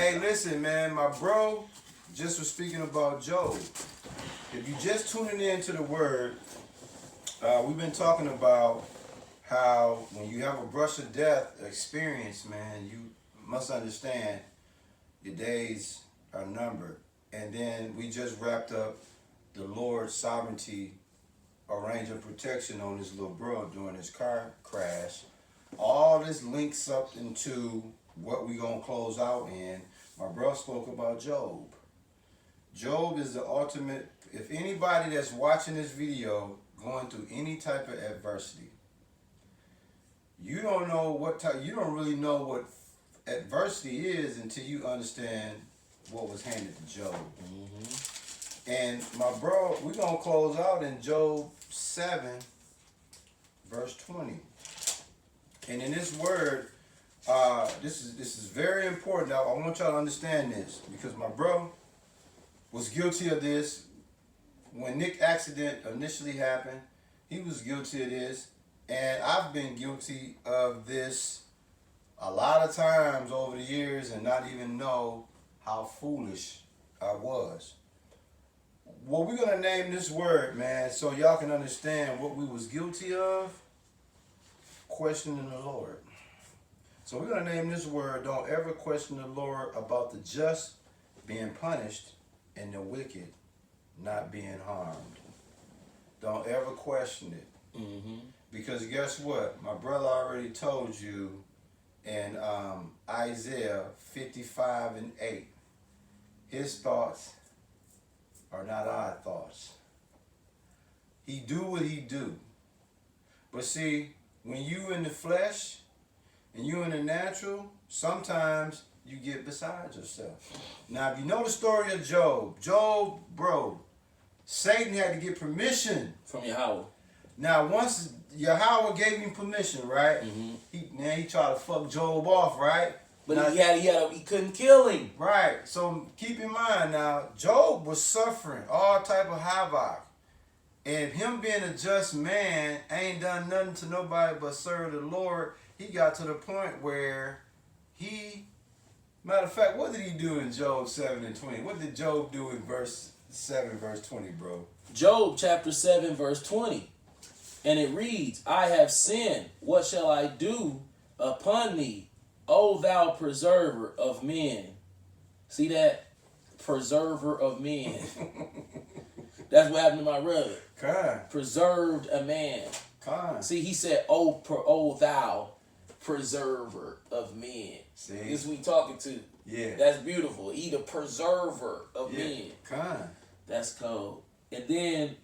Hey, listen, man, my bro just was speaking about Job. If you just tuning in to the word, we've been talking about how when you have a brush of death experience, man, you must understand your days are numbered. And then we just wrapped up the Lord's sovereignty arranging protection on his little bro during his car crash. All this links up into what we gonna close out in. My bro spoke about Job. Job is the ultimate. If anybody that's watching this video going through any type of adversity, you don't know what type. You don't really know what adversity is until you understand what was handed to Job. Mm-hmm. And my bro, we're gonna close out in Job 7, verse 20. And in this word, this is very important. I want y'all to understand this because my bro was guilty of this. When Nick accident initially happened, he was guilty of this. And I've been guilty of this a lot of times over the years and not even know how foolish I was. Well, we're going to name this word, man, so y'all can understand what we was guilty of. Questioning the Lord. So we're going to name this word, don't ever question the Lord about the just being punished and the wicked not being harmed. Don't ever question it. Mm-hmm. Because guess what? My brother already told you in Isaiah 55 and 8, his thoughts are not our thoughts. He do what he do. But see, when you in the flesh and you in the natural, sometimes you get beside yourself. Now, if you know the story of Job, bro, Satan had to get permission from Yahweh. Now, once Yahweh gave him permission, right? Mm-hmm. He tried to fuck Job off, right? But now, he couldn't kill him. Right. So keep in mind now, Job was suffering all type of havoc. And him being a just man ain't done nothing to nobody but serve the Lord. He got to the point where matter of fact, what did he do in Job 7 and 20? What did Job do in verse 7, verse 20, bro? Job chapter 7, verse 20. And it reads, I have sinned. What shall I do upon thee, O thou preserver of men? See that? Preserver of men. That's what happened to my brother. Preserved a man. See, he said, "O thou preserver of men." See, this is who we talking to. Yeah, that's beautiful. He the preserver of men. That's cold. And then,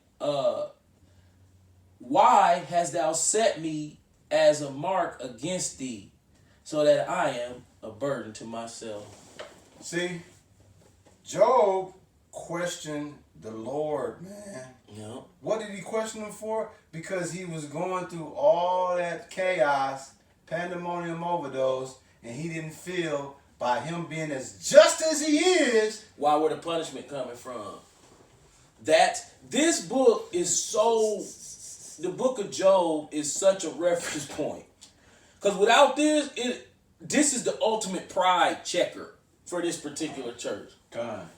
why hast thou set me as a mark against thee, so that I am a burden to myself? See, Job questioned the Lord, man. Yeah. What did he question him for? Because he was going through all that chaos, pandemonium overdose, and he didn't feel by him being as just as he is. Why were the punishment coming from? This book is the book of Job is such a reference point. Because without this is the ultimate pride checker for this particular church.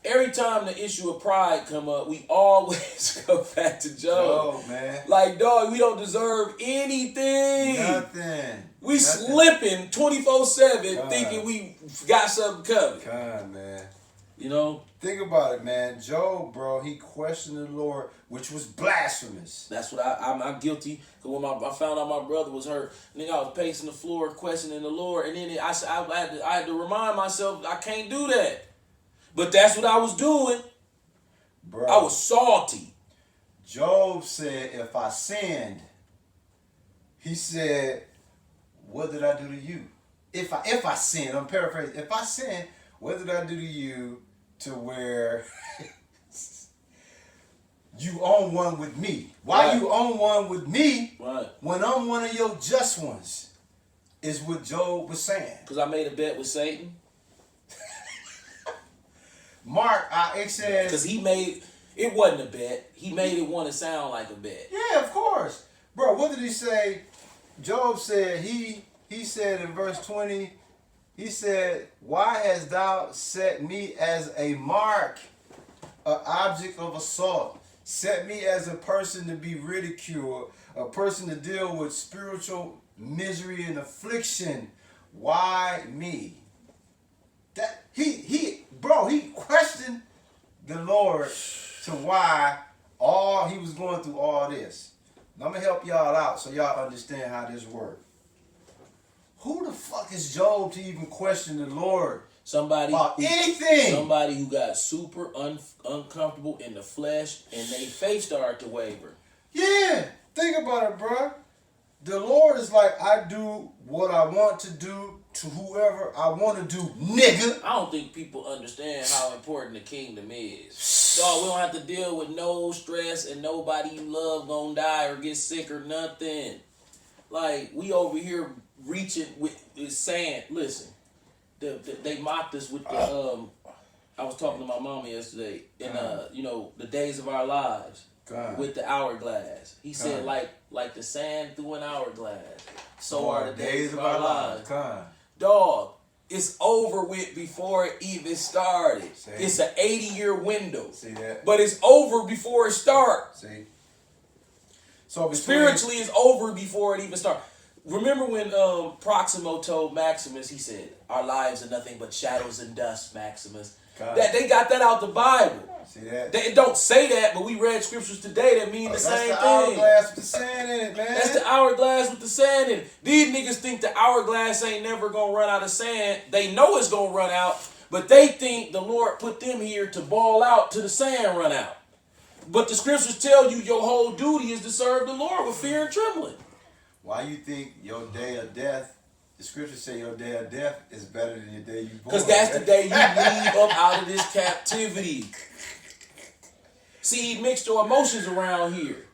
Every time the issue of pride come up, we always go back to Job. Man. Like, dog, we don't deserve anything. Nothing. We slipping 24/7 thinking we got something coming. Man. You know? Think about it, man. Job, bro, he questioned the Lord, which was blasphemous. That's what I'm guilty. Because when I found out my brother was hurt, nigga, I was pacing the floor, questioning the Lord, and then I had to remind myself I can't do that. But that's what I was doing. Bro, I was salty. Job said, if I sinned, he said, what did I do to you? If I sinned, I'm paraphrasing. If I sinned, what did I do to you to where you own one with me? Why you own one with me when I'm one of your just ones? Is what Job was saying. Because I made a bet with Satan. Mark, it says... Because it wasn't a bet. He made it want to sound like a bet. Yeah, of course. Bro, what did he say? Job said, he said in verse 20, He said, why hast thou set me as a mark, an object of assault? Set me as a person to be ridiculed, a person to deal with spiritual misery and affliction. Why me? That he questioned the Lord to why he was going through all this. Now, I'm gonna help y'all out so y'all understand how this works. Who the fuck is Job to even question the Lord about anything? Somebody who got super uncomfortable in the flesh and they faith started to waver. Yeah, think about it, bro. The Lord is like, I do what I want to do to whoever I want to do, nigga. I don't think people understand how important the kingdom is. Dog, we don't have to deal with no stress and nobody you love gonna die or get sick or nothing. Like, we over here reaching with saying, listen, they mocked us with the I was talking to my mama yesterday in the days of our lives with the hourglass. He said like the sand through an hourglass. So are the days of our lives. Dog, it's over with before it even started. It's an 80-year window. See that? But it's over before it starts. See? So spiritually, it's over before it even starts. Remember when Proximo told Maximus, he said, our lives are nothing but shadows and dust, Maximus. That they got that out the Bible. See that? They don't say that, but we read scriptures today that mean the same thing. That's the hourglass with the sand in it, man. That's the hourglass with the sand in it. These niggas think the hourglass ain't never gonna run out of sand. They know it's gonna run out, but they think the Lord put them here to ball out till the sand run out. But the scriptures tell you your whole duty is to serve the Lord with fear and trembling. Why you think your day of death, the scriptures say your day of death is better than your day you born? Because that's the day you leave up out of this captivity. See, he mixed your emotions around here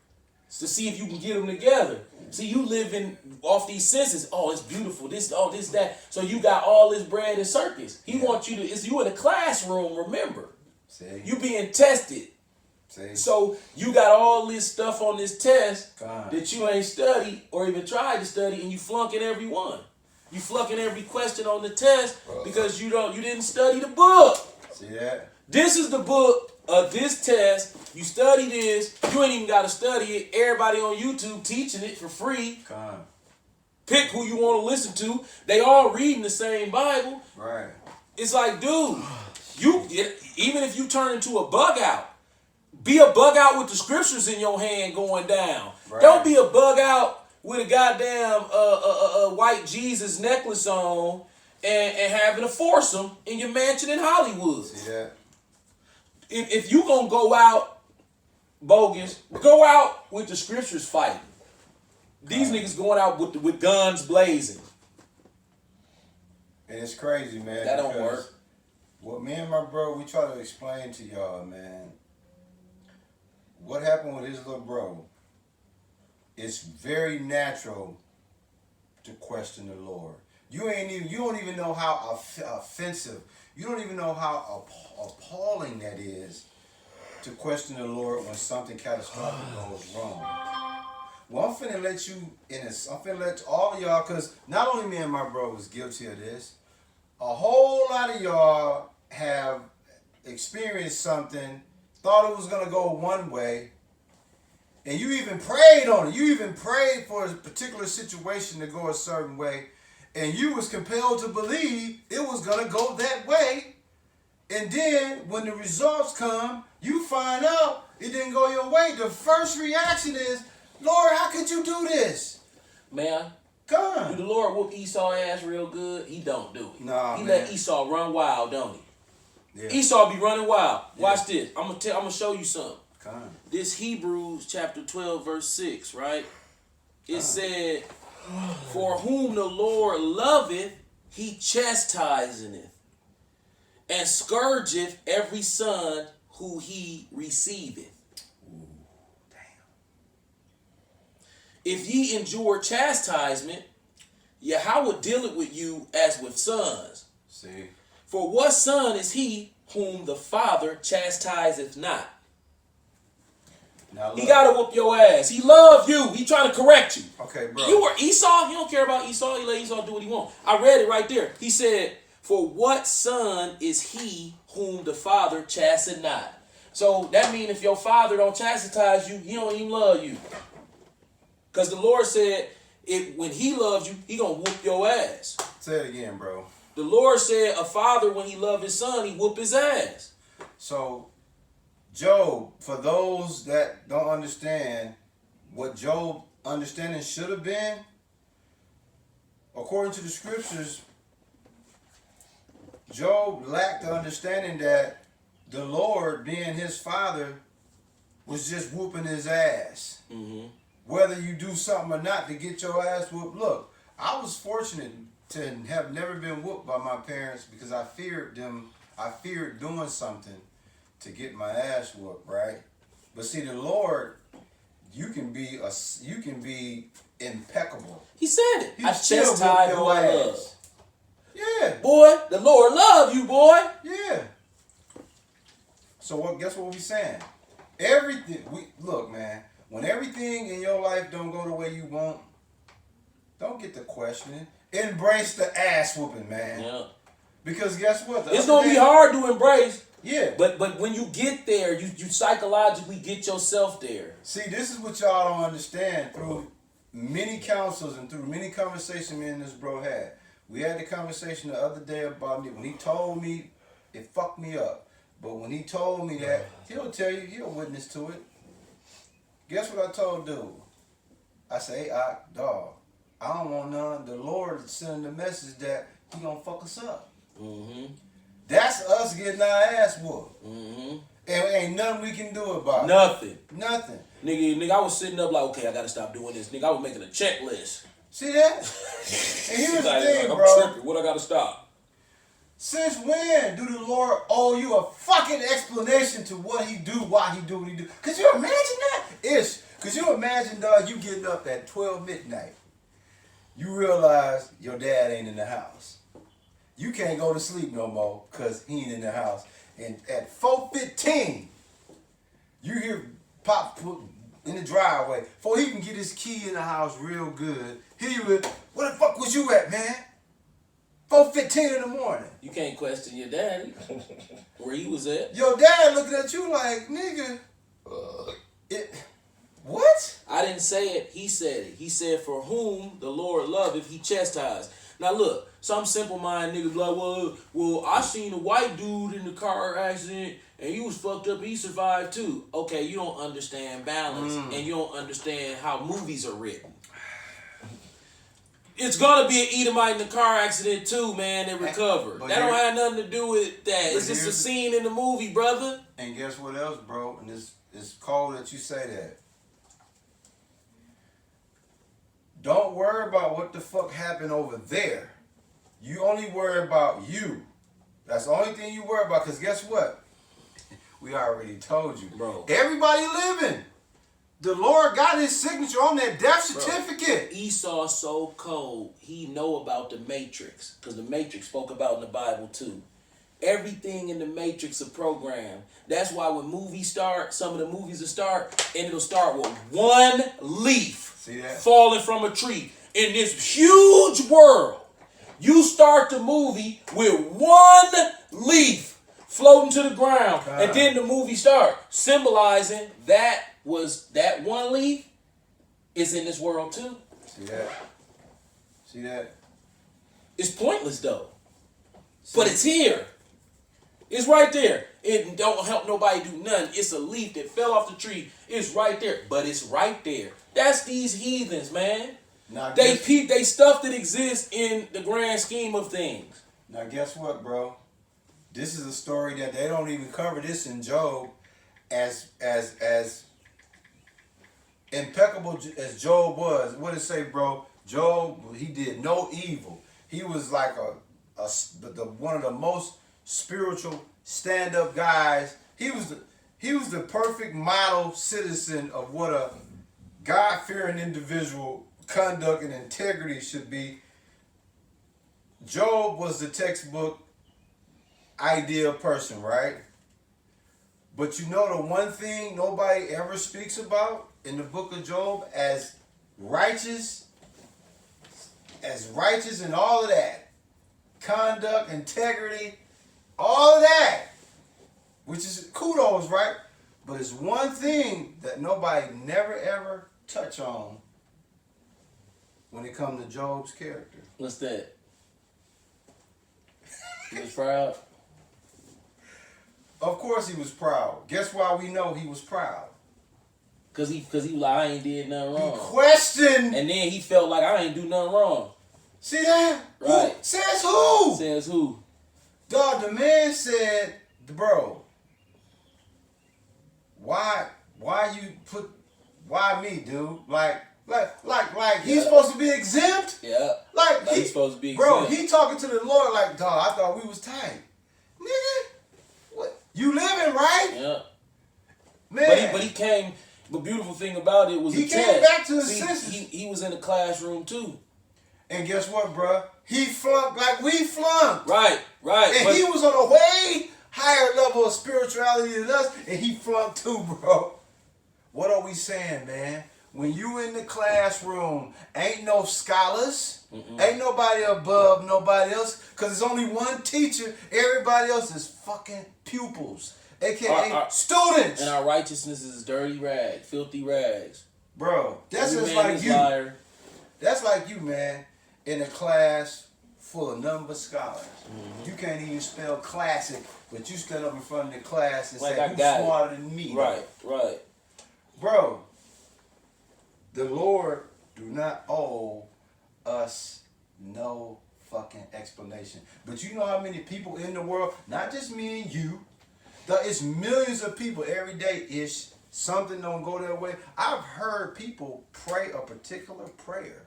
to see if you can get them together. See, you living off these senses. Oh, it's beautiful. This, that. So you got all this bread and circus. He wants you to, it's you in a classroom, remember. See? You being tested. See? So you got all this stuff on this test that you ain't studied or even tried to study, and you flunking every one. You flunking every question on the test because you didn't study the book. See that? This is the book of this test. You study this. You ain't even got to study it. Everybody on YouTube teaching it for free. Pick who you want to listen to. They all reading the same Bible. Right. It's like, dude, even if you turn into a bug out, be a bug out with the scriptures in your hand going down. Right. Don't be a bug out with a goddamn white Jesus necklace on and having a foursome in your mansion in Hollywood. See that? If you gonna go out bogus, go out with the scriptures fighting. These niggas going out with guns blazing. And it's crazy, man. That don't work. What me and my bro, we try to explain to y'all, man. What happened with his little bro? It's very natural to question the Lord. You don't even know how offensive. You don't even know how appalling that is to question the Lord when something catastrophic goes wrong. Well, I'm finna let you in this. I'm finna let all of y'all, because not only me and my bro was guilty of this, a whole lot of y'all have experienced something, thought it was gonna go one way, and you even prayed on it. You even prayed for a particular situation to go a certain way, and you was compelled to believe it was gonna go that way. And then when the results come, you find out it didn't go your way. The first reaction is, Lord, how could you do this? Man, God. Do the Lord whoop Esau ass real good? He don't do it. Nah, he man. let Esau run wild, don't he? Yeah. Esau be running wild. Yeah. Watch this. I'm gonna show you something. God. This Hebrews chapter 12 verse 6, right? It said, for whom the Lord loveth, he chastiseth, and scourgeth every son who he receiveth. Ooh, damn. If ye endure chastisement, Yahweh dealeth with you as with sons. See? For what son is he whom the Father chastiseth not? Now He look. gotta whoop your ass. He love you. He trying to correct you. Okay, bro. You were Esau. He don't care about Esau. He let Esau do what he want. I read it right there. He said, "For what son is he whom the father chasten not?" So that means if your father don't chastise you, he don't even love you. Because the Lord said, when he loves you, he gonna whoop your ass. Say it again, bro. The Lord said a father, when he love his son, he whoop his ass. So, Job, for those that don't understand what Job understanding should have been, according to the scriptures, Job lacked the understanding that the Lord, being his father, was just whooping his ass. Mm-hmm. Whether you do something or not to get your ass whooped. Look, I was fortunate to have never been whooped by my parents because I feared them. I feared doing something to get my ass whooped, right? But see, the Lord, you can be impeccable. He said it. He I still whoop chastise your who I ass. love. Yeah, Boy, the Lord love you, boy. yeah. So what? Guess what we saying? Everything. Look, man. When everything in your life don't go the way you want, don't get to questioning. Embrace the ass whooping, man. Yeah. Because guess what? It's gonna be hard to embrace. Yeah. But when you get there, you psychologically get yourself there. See, this is what y'all don't understand through many counsels and through many conversations me and this bro had. We had the conversation the other day about me. When he told me, it fucked me up. But when he told me that, he'll tell you, he'll witness to it. Guess what I told dude? I say, hey, dog, I don't want none. The Lord is sending the message that he gonna fuck us up. Mm-hmm. That's us getting our ass whooped. Mm-hmm. And ain't nothing we can do about Nothing. it. Nothing. Nigga, I was sitting up like, okay, I gotta stop doing this. Nigga, I was making a checklist. See that? And here's the Like, thing, I'm bro. tripping. What I gotta stop? Since when do the Lord owe you a fucking explanation to what he do, why he do what he do? Could you imagine that? Could you imagine, dog, you getting up at 12 midnight. You realize your dad ain't in the house. You can't go to sleep no more because he ain't in the house. And at 4:15, you hear Pop put in the driveway. Before he can get his key in the house real good, he was, where the fuck was you at, man? 4:15 in the morning. You can't question your daddy. Where he was at. Your dad looking at you like, nigga, what? I didn't say it. He said it. He said, for whom the Lord loveth, he chastised. Now look, some simple-minded niggas like, well, I seen a white dude in the car accident and he was fucked up. He survived too. Okay, you don't understand balance and you don't understand how movies are written. It's gonna be an Edomite in the car accident too, man, that recovered. But That don't have nothing to do with that. It's just a scene in the movie, brother. And guess what else, bro? And it's cold that you say that. Don't worry about what the fuck happened over there. You only worry about you. That's the only thing you worry about. Because guess what? We already told you. Bro. Everybody living. The Lord got his signature on that death certificate. Esau so cold, he know about the Matrix. Because the Matrix spoke about in the Bible too. Everything in the Matrix is programmed. That's why when movies start, some of the movies will start, and it'll start with one leaf. See that? Falling from a tree in this huge world. You start the movie with one leaf floating to the ground, and then the movie start symbolizing that one leaf is in this world too. See that? See that? It's pointless though, but it's here. It's right there. It don't help nobody do nothing. It's a leaf that fell off the tree. It's right there, but it's right there. That's these heathens, man. Now They stuff that exists in the grand scheme of things. Now guess what, bro? This is a story that they don't even cover this in Job as impeccable as Job was. What did it say, bro? Job, he did no evil. He was like one of the most spiritual stand-up guys. He was the perfect model citizen of what a God-fearing individual conduct and integrity should be. Job was the textbook ideal person, right? But you know the one thing nobody ever speaks about in the book of Job as righteous and all of that. Conduct, integrity, all of that. Which is kudos, right? But it's one thing that nobody never ever touch on when it comes to Job's character. What's that? He was proud. Of course he was proud. Guess why we know he was proud? Cause he like, I ain't did nothing He wrong. questioned. And then he felt like I ain't do nothing wrong. See that? Right. Says who? Says who? Dog, the man said, bro, why me, dude? Like he's supposed to be exempt? Yeah. Like he's supposed to be bro, exempt. he talking to the Lord like, dog, I thought we was tight. Nigga, what? You living right? Yeah. Man. But he came. The beautiful thing about it was He the came test. back to his See, senses. He was in the classroom too. And guess what, bro? He flunked like we flunked. Right. And But he was on a way higher level of spirituality than us, and he flunked too, bro. What are we saying, man? When you in the classroom, ain't no scholars, ain't nobody above nobody else, because there's only one teacher. Everybody else is fucking pupils, aka students. And our righteousness is dirty rags, filthy rags. Bro, that's Every just man like is you. liar. That's like you, man, in a class full of nothing but scholars. You can't even spell classic, but you stand up in front of the class and Like, say, I who's got it. smarter than me? Right. Bro, the Lord do not owe us no fucking explanation. But you know how many people in the world, not just me and you, it's millions of people every day-ish, something don't go their way. I've heard people pray a particular prayer.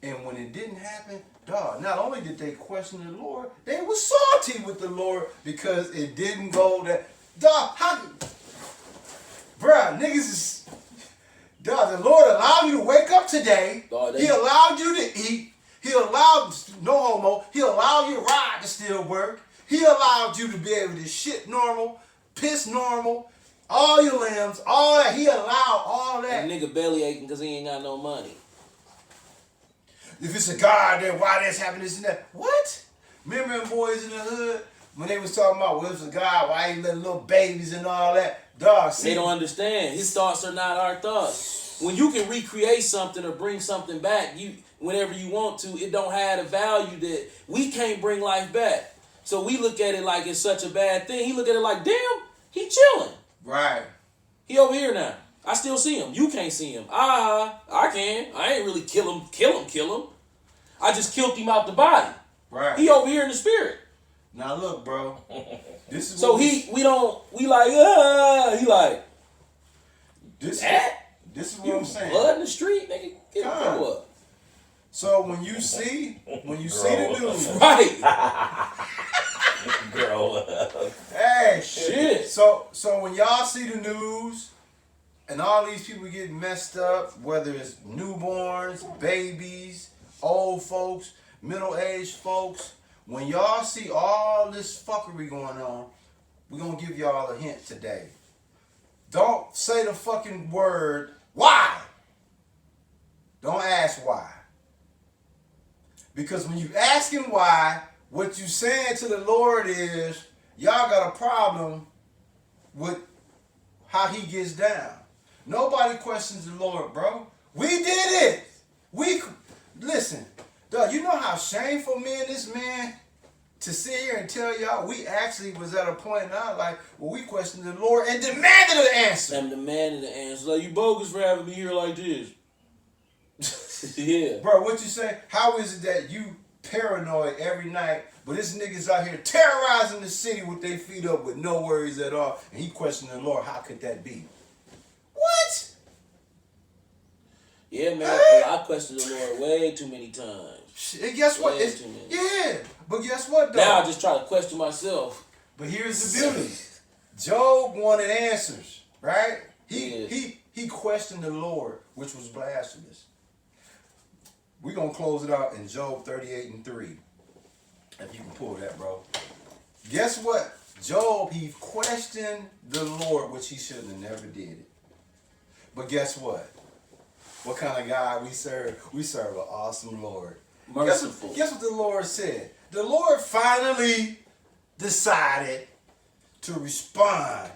And when it didn't happen, dog, not only did they question the Lord, they were salty with the Lord because it didn't go that. Dog, bruh, niggas is. Dog, the Lord allowed you to wake up today. Dog, He allowed you to eat. He allowed, no homo, he allowed your ride to still work. He allowed you to be able to shit normal, piss normal, all your limbs, all that. He allowed all that. And nigga belly aching because he ain't got no money. If it's a God, then why this happened, this and that? What? Remember them boys in the hood when they was talking about, well, if it's a God, why he let little babies and all that? Dog, see, They don't understand. His thoughts are not our thoughts. When you can recreate something or bring something back, whenever you want to, it don't have a value that we can't bring life back. So we look at it like it's such a bad thing. He look at it like, damn, he chilling. right. He over here now. I still see him. You can't see him. I can. I ain't really kill him. I just killed him out the body. Right. He over here in the spirit. Now look, bro. This is So what he like, This that? is what You I'm saying. blood in the street, nigga. Get God. the up. So when you see the news, Right. Grow up. hey, Shit. So when y'all see the news and all these people getting messed up, whether it's newborns, babies, old folks, middle-aged folks, when y'all see all this fuckery going on, we're gonna give y'all a hint today. Don't say the fucking word why. Don't ask why. Because when you asking why, what you saying to the Lord is, y'all got a problem with how he gets down. Nobody questions the Lord, bro. We did it. Listen, dog, you know how shameful me and this man to sit here and tell y'all we actually was at a point in our life where we questioned the Lord and demanded an answer. I'm demanding the answer. Like, you bogus for having me here like this. Yeah. Bro, what you say? How is it that you paranoid every night, but this nigga's out here terrorizing the city with their feet up with no worries at all, and he questioning the Lord, how could that be? What? Yeah, man. I questioned the Lord way too many times. And guess what? Way too many. Yeah, but guess what, though? Now I just try to question myself. But here's the beauty. Job wanted answers, right? He questioned the Lord, which was blasphemous. We're going to close it out in Job 38:3. If you can pull that, bro. Guess what Job, he questioned the Lord, which he shouldn't have never did it. But guess what? What kind of God we serve? We serve an awesome Lord. Merciful. Guess what the Lord said? The Lord finally decided to respond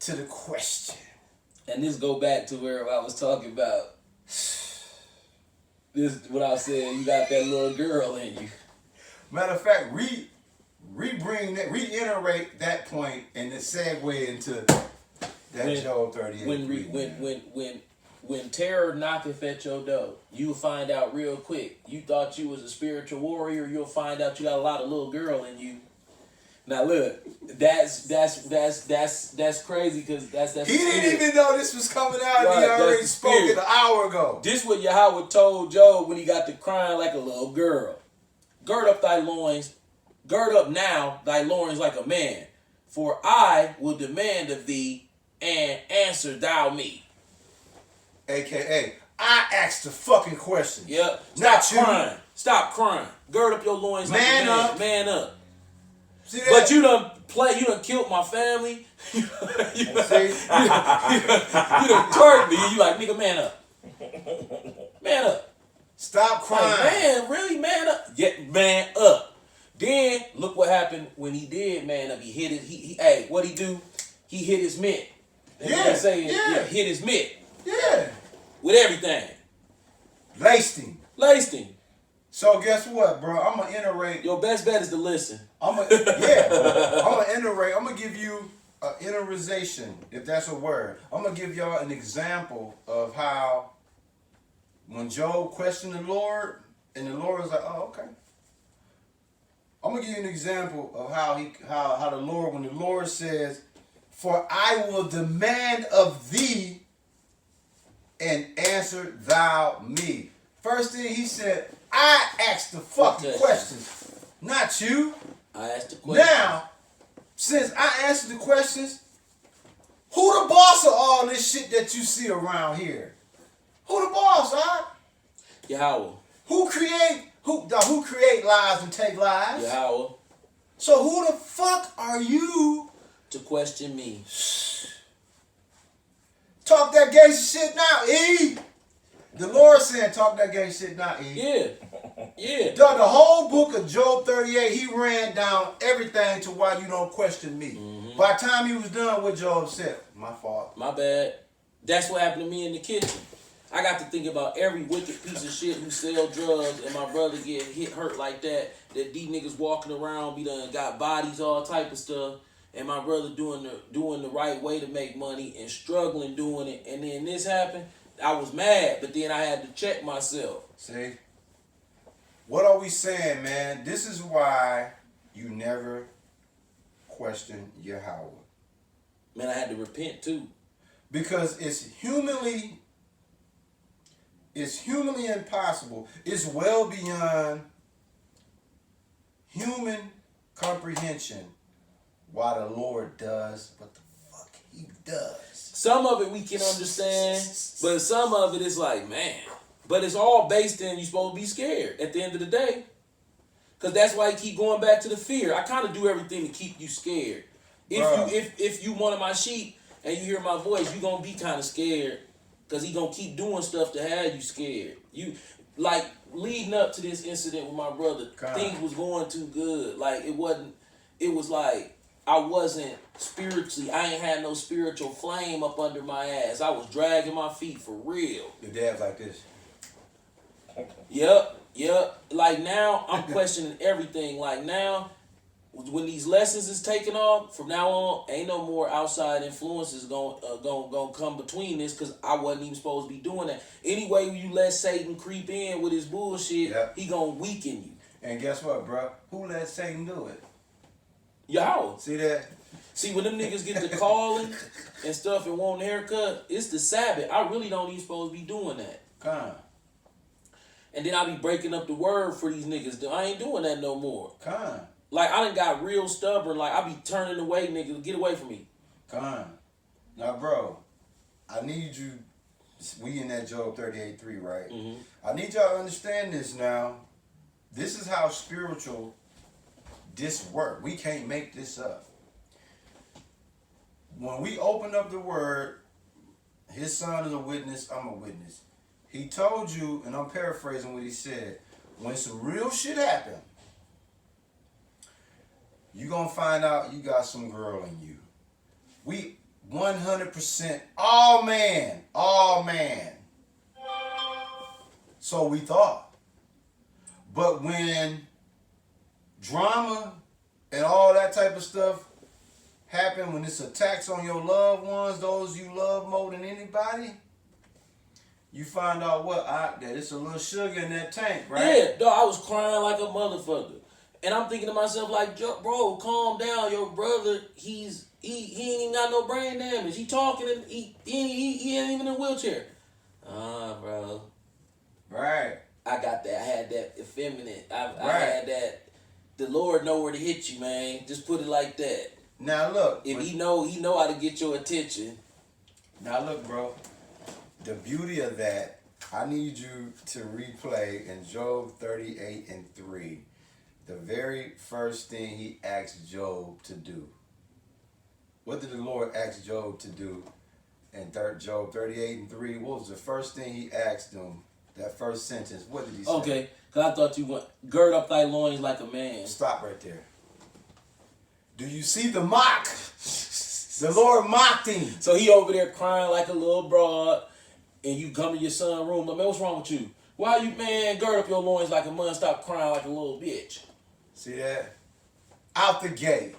to the question. And this go back to where I was talking about. This what I was saying. You got that little girl in you. Matter of fact, reiterate that point and then segue into that Job 38. When terror knocketh at your door, you'll find out real quick. You thought you was a spiritual warrior. You'll find out you got a lot of little girl in you. Now look, that's crazy because that's he didn't even know this was coming out. Right, he already spoke it an hour ago. This what Yahweh told Job when he got to crying like a little girl. Gird up thy loins, gird up now thy loins like a man, for I will demand of thee, and answer thou me. AKA, I asked the fucking question. Yep. Not Stop crying. you. Stop crying. Gird up your loins like a man. Up. Man up. See that? But you done killed my family. you done twerked me. You like, nigga, man up. Man up. Stop crying. Like, man, really, man up. Get man up. Then look what happened when he did man up. He hit his hey, what'd he do? He hit his mitt. Yeah, hit his mitt. Yeah. With everything. Laced him. So guess what, bro? I'm gonna iterate. Your best bet is to listen. I'm gonna iterate. I'm gonna give you an interization, if that's a word. I'm gonna give y'all an example of how when Job questioned the Lord, and the Lord was like, "Oh, okay." I'm gonna give you an example of how the Lord, when the Lord says, "For I will demand of thee, and answer thou me." First thing he said, I asked the fucking questions, not you. I asked the questions. Now, since I answered the questions, who the boss of all this shit that you see around here? Who the boss, huh? Yahweh. Who create lives and take lives? Yahweh. So who the fuck are you to question me? Talk that gangster shit now, E. The Lord saying talk that gangster shit now, E. Yeah. The whole book of Job 38, he ran down everything to why you don't question me. Mm-hmm. By the time he was done with Job said, my fault. My bad. That's what happened to me in the kitchen. I got to think about every wicked piece of shit who sell drugs and my brother get hurt like that these niggas walking around be done got bodies, all type of stuff. And my brother doing the right way to make money and struggling doing it. And then this happened. I was mad, but then I had to check myself. See? What are we saying, man? This is why you never question Yahweh. Man, I had to repent too. Because it's humanly impossible. It's well beyond human comprehension why the Lord does what the fuck he does. Some of it we can understand, but some of it is like, man. But it's all based in you supposed to be scared at the end of the day. Because that's why you keep going back to the fear. I kind of do everything to keep you scared. If you one of my sheep and you hear my voice, you going to be kind of scared. Because he going to keep doing stuff to have you scared. You like leading up to this incident with my brother, things was going too good. Like it was like I wasn't spiritually, I ain't had no spiritual flame up under my ass. I was dragging my feet for real. Your dad's like this. Yep. Like now, I'm questioning everything. Like now, when these lessons is taking off, from now on, ain't no more outside influences gonna come between this because I wasn't even supposed to be doing that. Anyway, when you let Satan creep in with his bullshit, he gonna weaken you. And guess what, bro? Who let Satan do it? Y'all. See that? See, when them niggas get to calling and stuff and want a haircut, it's the Sabbath. I really don't even supposed to be doing that. And then I be breaking up the word for these niggas. I ain't doing that no more. Like, I done got real stubborn. Like, I be turning away, niggas. Get away from me. Now, bro, I need you. We in that Job 38:3, right? Mm-hmm. I need y'all to understand this now. This is how spiritual this work. We can't make this up. When we open up the word, his son is a witness, I'm a witness. He told you, and I'm paraphrasing what he said, when some real shit happen, you gonna find out you got some girl in you. We 100% all man. So we thought. But when drama and all that type of stuff happen, when it's attacks on your loved ones, those you love more than anybody, you find out that it's a little sugar in that tank, right? Yeah, dog, I was crying like a motherfucker. And I'm thinking to myself, like, bro, calm down. Your brother, he ain't even got no brain damage. He talking and he ain't even in a wheelchair. Bro. Right. I got that. I had that effeminate. I Right. had that. The Lord know where to hit you, man. Just put it like that. Now look. If he know how to get your attention. Now look, bro. The beauty of that, I need you to replay in Job 38:3. The very first thing he asked Job to do. What did the Lord ask Job to do in Job 38:3? What was the first thing he asked him? That first sentence. What did he say? Okay, because I thought you went, gird up thy loins like a man. Stop right there. Do you see the mock? The Lord mocked him. So he over there crying like a little broad, and you come to your son's room. But man, what's wrong with you? Why you, man, gird up your loins like a man, stop crying like a little bitch? See that? Out the gate.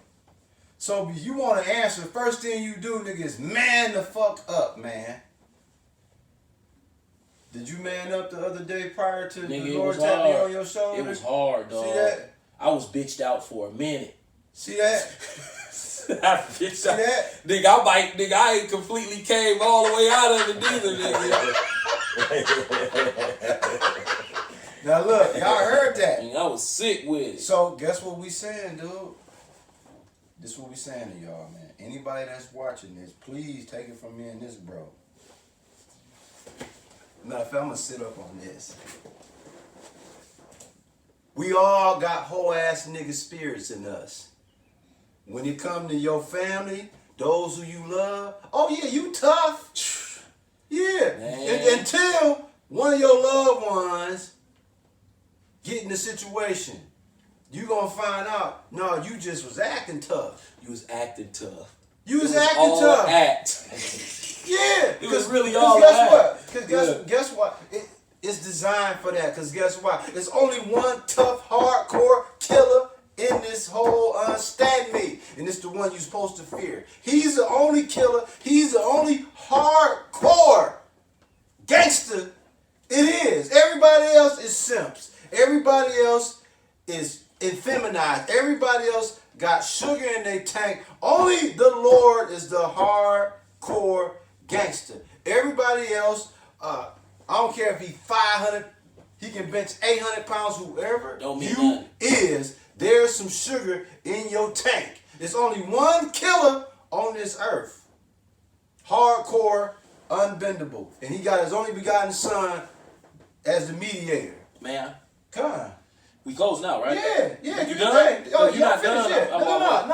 So you want to answer, the first thing you do, nigga, is man the fuck up, man. Did you man up the other day prior to Nigga, the it Lord was tapping you hard. on your shoulder? It was hard, dog. See that? I was bitched out for a minute. See that? I bitched See out. that? Nigga, I ain't completely came all the way out of it neither, nigga. Now look, y'all heard that. I was sick with it. So guess what we saying, dude? This what we saying to y'all, man. Anybody that's watching this, please take it from me and this bro. Now, if I'm gonna sit up on this, we all got whole ass nigga spirits in us. When it come to your family, those who you love, oh yeah, you tough. Yeah. Man. Until one of your loved ones get in the situation, you gonna find out, no, you just was acting tough. You was acting tough. You was It was acting all tough. Act. Yeah, It was really cause all guess that. what? Because Yeah. guess what? It's designed for that. Because guess what? There's only one tough, hardcore killer in this whole stand me, and it's the one you're supposed to fear. He's the only killer. He's the only hardcore gangster. It is. Everybody else is simps. Everybody else is effeminized. Everybody else got sugar in their tank. Only the Lord is the hardcore gangster. Everybody else, I don't care if he 500, he can bench 800 pounds, whoever Don't mean you nothing. is, there's some sugar in your tank. There's only one killer on this earth. Hardcore, unbendable. And he got his only begotten son as the mediator. Man, Come on. we close now, right? Yeah, You do done? your thing. Oh, If you you're not not finished done, yet. I'm No. out.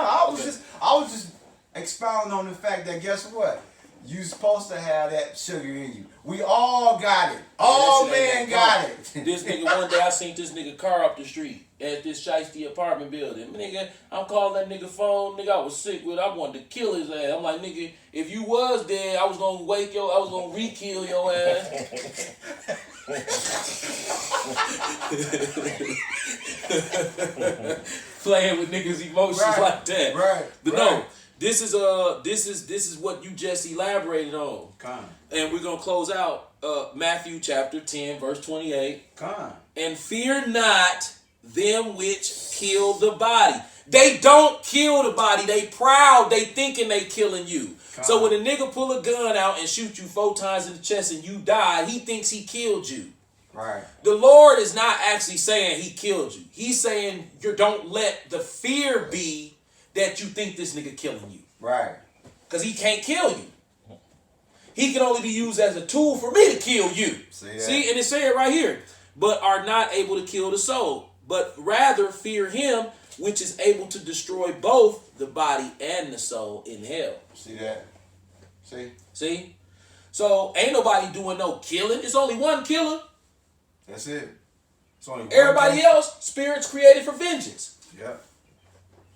I was just expounding on the fact that guess what? You supposed to have that sugar in you. We all got it. All That shit men ain't got that it. fun. This nigga, one day I seen this nigga car up the street at this shiesty apartment building. Nigga, I'm calling that nigga phone. Nigga, I was sick with it. I wanted to kill his ass. I'm like, nigga, if you was dead, I was gonna I was gonna re-kill your ass. Playing with niggas' emotions Right, like that. right, But right. no, this is what you just elaborated on. Come. And we're gonna close out Matthew chapter 10, verse 28. Come. And fear not them which kill the body. They don't kill the body. They proud. They thinking they killing you. So when a nigga pull a gun out and shoot you 4 times in the chest and you die, he thinks he killed you. Right. The Lord is not actually saying he killed you. He's saying don't let the fear be that you think this nigga killing you. Right. Because he can't kill you. He can only be used as a tool for me to kill you. See, and it say it right here. But are not able to kill the soul, but rather fear him which is able to destroy both the body and the soul in hell. See that? See? See? So ain't nobody doing no killing. It's only one killer. That's it. It's only one Everybody thing. else, spirits created for vengeance. Yep.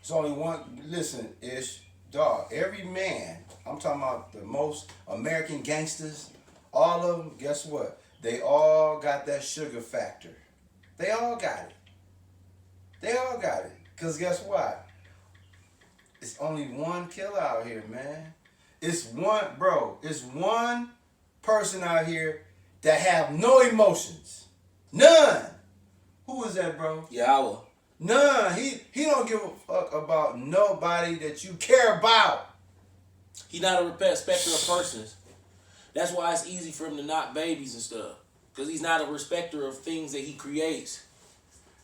It's only one. Listen, Ish, dog. Every man, I'm talking about the most American gangsters, all of them, guess what? They all got that sugar factor. They all got it. They all got it. Because guess what? It's only one killer out here, man. It's one, bro. It's one person out here that have no emotions. None. Who is that, bro? Yahweh. None. He don't give a fuck about nobody that you care about. He not a respecter of persons. That's why it's easy for him to knock babies and stuff. Because he's not a respecter of things that he creates.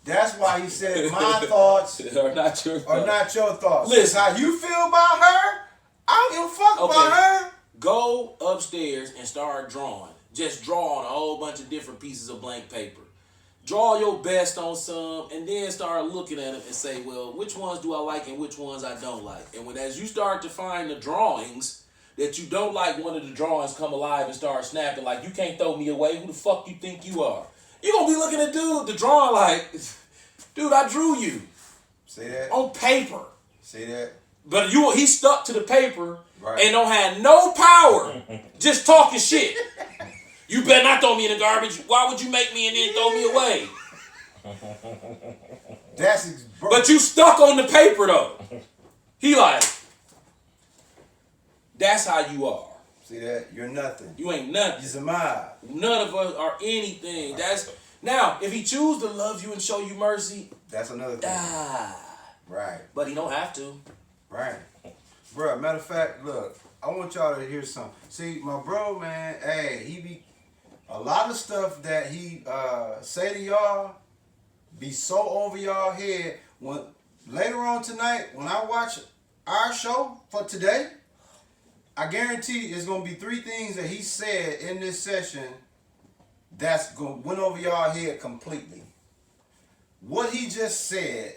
That's why he said my thoughts Are not your thoughts. are not your thoughts. Listen. How you feel about her, I don't give a fuck about her. Go upstairs and start drawing. Just draw on a whole bunch of different pieces of blank paper. Draw your best on some, and then start looking at them and say, well, which ones do I like and which ones I don't like? And when as you start to find the drawings that you don't like, one of the drawings come alive and start snapping like, you can't throw me away. Who the fuck you think you are? You're going to be looking at the drawing like, dude, I drew you See that? on paper. See that? But he stuck to the paper Right. and don't have no power, just talking shit. You better not throw me in the garbage. Why would you make me and then throw me away? Bro. But you stuck on the paper though. He like, that's how you are. See that? You're nothing. You ain't nothing. You're a mob. None of us are anything. That's now if he choose to love you and show you mercy, That's another thing. Right. but he don't have to. Right. Bro, matter of fact, look, I want y'all to hear something. See, my bro, man, hey, he be a lot of stuff that he say to y'all be so over y'all head. When later on tonight, when I watch our show for today, I guarantee it's gonna be 3 things that he said in this session that's gonna went over y'all head completely. What he just said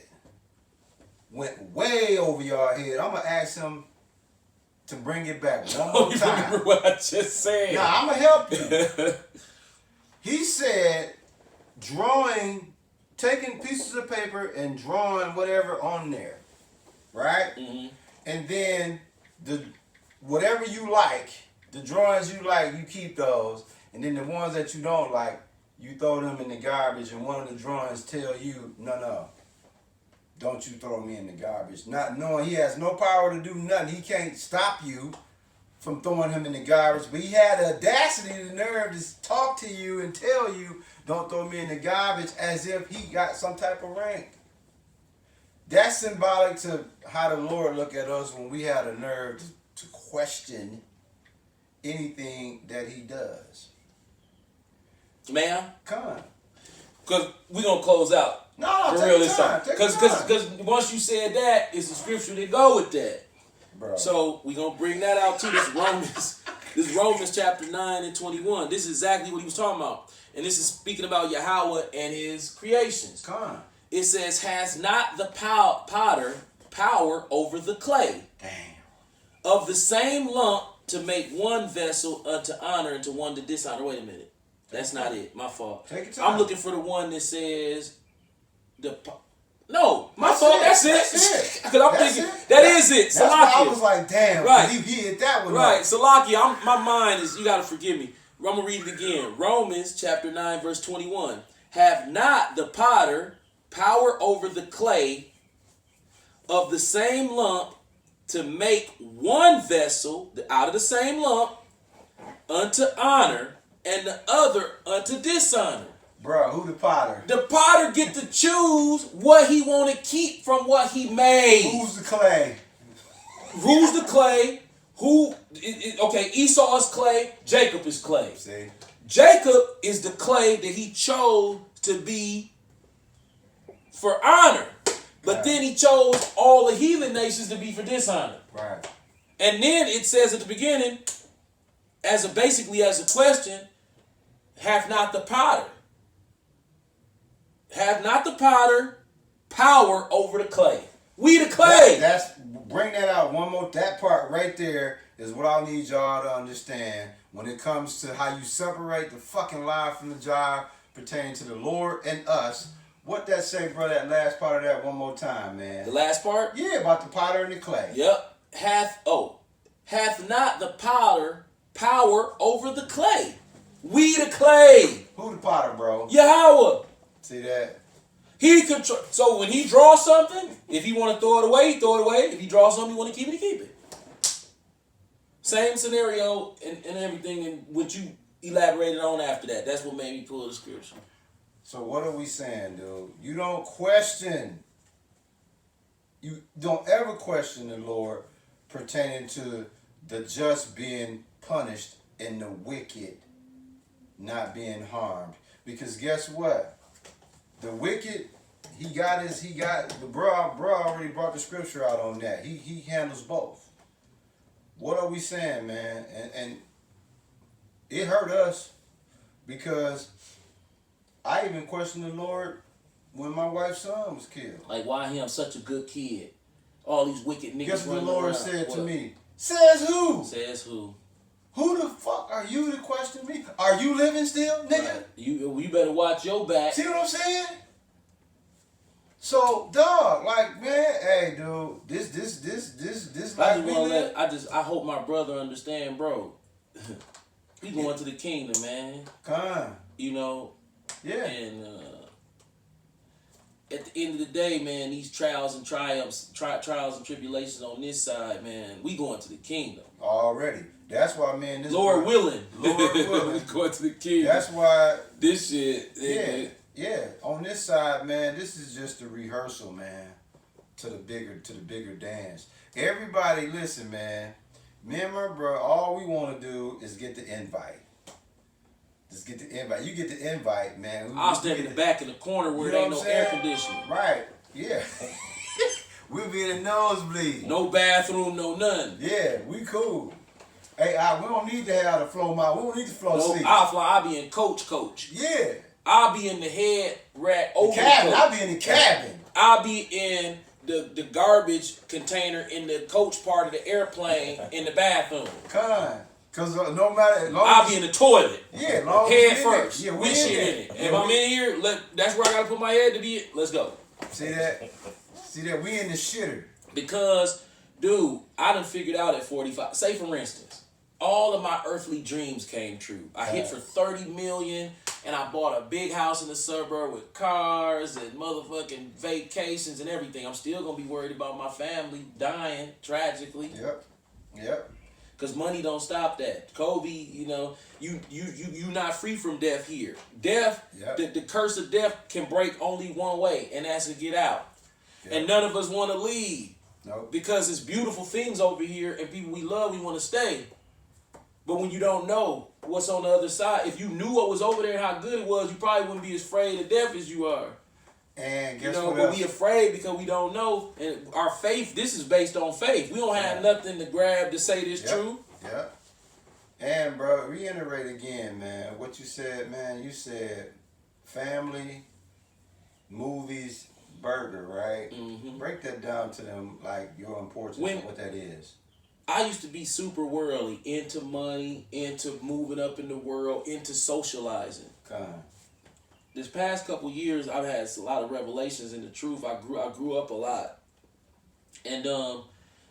went way over y'all head. I'm gonna ask him to bring it back one more You time. remember what I just said? Nah, I'm gonna help you. He said taking pieces of paper and drawing whatever on there, right? Mhm. And then whatever you like, the drawings you like, you keep those, and then the ones that you don't like, you throw them in the garbage. And one of the drawings tell you, no, don't you throw me in the garbage. Not knowing he has no power to do nothing. He can't stop you from throwing him in the garbage. But he had the audacity, the nerve to talk to you and tell you, don't throw me in the garbage, as if he got some type of rank. That's symbolic to how the Lord look at us when we have the nerve to question anything that he does. Ma'am? Come on. Because we're going to close out. No, For take real your this time. time. Take your time. Because once you said that, it's a scripture that go with that. Bro. So we're going to bring that out too. This Romans chapter 9 and 21. This is exactly what he was talking about. And this is speaking about Yahweh and his creations. Come on. It says, has not the potter power over the clay, Damn. of the same lump to make one vessel unto honor and to one to dishonor. Wait a minute. That's not it. My fault. Take your time. I'm looking for the one that says no, my That's fault. it. That's That's it. it. Because I'm That's thinking it. that is it. That's why I Salakia. was like, damn. Right. He hit that one. Right, up. Salakia. My mind is. You gotta forgive me. I'm gonna read it again. Romans chapter 9 verse 21. Have not the potter power over the clay of the same lump to make one vessel out of the same lump unto honor and the other unto dishonor? Bro, who the potter? The potter get to choose what he want to keep from what he made. Who's the clay? Who's the clay? Okay, Esau is clay, Jacob is clay. See? Jacob is the clay that he chose to be for honor. But then he chose all the heathen nations to be for dishonor. Right. And then it says at the beginning, as a question, hath not the potter power over the clay. We the clay. Bring that out one more. That part right there is what I need y'all to understand when it comes to how you separate the fucking lie from the jive pertaining to the Lord and us. What that say, bro? That last part of that one more time, man. The last part? Yeah, about the potter and the clay. Yep. Hath not the power over the clay. We the clay. Who the potter, bro? Yahweh. See that? He control. So when he draws something, if he want to throw it away, he throw it away. If he draws something, he want to keep it, he keep it. Same scenario and everything, and what you elaborated on after that. That's what made me pull the scripture. So what are we saying, dude? You don't question. You don't ever question the Lord pertaining to the just being punished and the wicked not being harmed. Because guess what? The wicked, the bro already brought the scripture out on that. He handles both. What are we saying, man? And it hurt us because I even questioned the Lord when my wife's son was killed. Like, why him such a good kid? All these wicked niggas. Guess what the running Lord around. said to What? me? Says who? Says who? Who the fuck are you to question me? Are you living still, nigga? Right. You better watch your back. See what I'm saying? So, dog, like, man, hey, dude, this I like just want to I hope my brother understand, bro. He going to the kingdom, man. Con. You know. Yeah. And at the end of the day, man, these trials and triumphs, trials and tribulations on this side, man, we going to the kingdom. Already. That's why, man. This Lord willing. Lord willing. We going to the kingdom. That's why. This shit. Yeah. On this side, man, this is just a rehearsal, man, to the bigger dance. Everybody, listen, man. Me and my bro, all we want to do is get the invite. Just get the invite. You get the invite, man. I'll stand in the back in the corner where there ain't no air conditioning. Right. Yeah. We'll be in the nosebleed. No bathroom, no none. Yeah, we cool. Hey, we don't need to have the flow mat. We don't need the flow No, seat. I'll be in coach. Yeah. I'll be in the head rack over the cabin. coach. I'll be in the cabin. I'll be in the garbage container in the coach part of the airplane in the bathroom. Cause no matter, I'll be in the toilet. Yeah, long head as first. Yeah, with shit in it. If I'm in here, that's where I gotta put my head to be. Let's go. See that? We in the shitter. Because, dude, I done figured out at 45. Say for instance, all of my earthly dreams came true. I hit for $30 million. And I bought a big house in the suburb with cars and motherfucking vacations and everything. I'm still gonna be worried about my family dying tragically. Yep. Cause money don't stop that. Kobe, you know, you not free from death here. Death, the curse of death can break only one way, and that's to get out. Yep. And none of us want to leave. Nope. Because it's beautiful things over here, and people we love, we want to stay. But when you don't know what's on the other side, if you knew what was over there and how good it was, you probably wouldn't be as afraid of death as you are. And guess what what but else? we afraid because we don't know. And our faith, this is based on faith. We don't have nothing to grab to say this true. Yep. And, bro, reiterate again, man, what you said, man. You said family, movies, burger, right? Mm-hmm. Break that down to them, like, your importance and what that is. I used to be super worldly, into money, into moving up in the world, into socializing. This past couple years, I've had a lot of revelations in the truth. I grew up a lot, and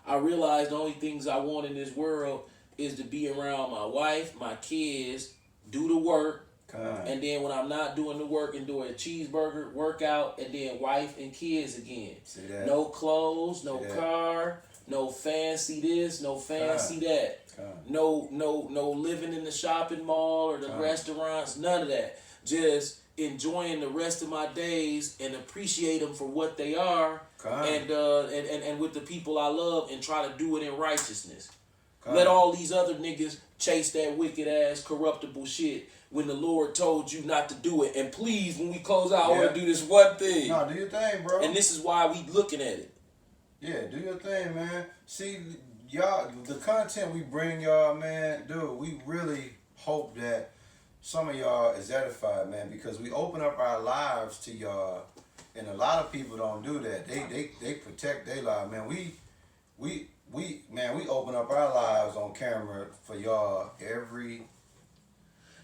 I realized the only things I want in this world is to be around my wife, my kids, do the work, and then when I'm not doing the work, enjoy a cheeseburger, workout, and then wife and kids again. See that? No clothes, no car. No fancy this, no fancy that. No living in the shopping mall or the restaurants, none of that. Just enjoying the rest of my days and appreciate them for what they are, and with the people I love, and try to do it in righteousness. Let all these other niggas chase that wicked ass corruptible shit when the Lord told you not to do it. And please, when we close out, I want to do this one thing. No, do your thing, bro. And this is why we looking at it. Yeah, do your thing, man. See, y'all, the content we bring y'all, man, dude, we really hope that some of y'all is edified, man, because we open up our lives to y'all And a lot of people don't do that. They protect their lives, man. We open up our lives on camera for y'all every.